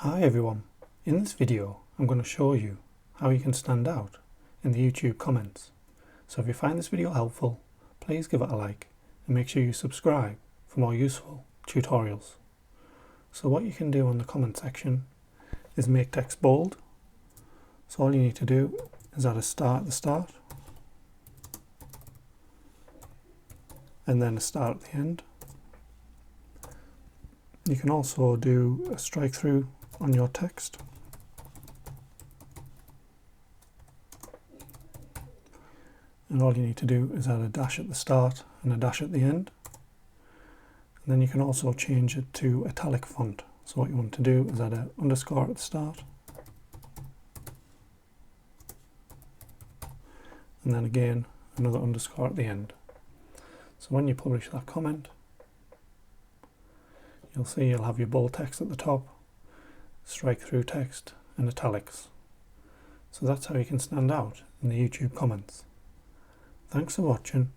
Hi everyone, in this video I'm going to show you how you can stand out in the YouTube comments. So if you find this video helpful, please give it a like and make sure you subscribe for more useful tutorials. So what you can do on the comment section is make text bold. So all you need to do is add a star at the start and then a star at the end. You can also do a strike through on your text. And all you need to do is add a dash at the start and a dash at the end. And then you can also change it to italic font. So what you want to do is add an underscore at the start. And then again, another underscore at the end. So when you publish that comment, you'll see you'll have your bold text at the top, strike through text and italics. So that's how you can stand out in the YouTube comments. Thanks for watching.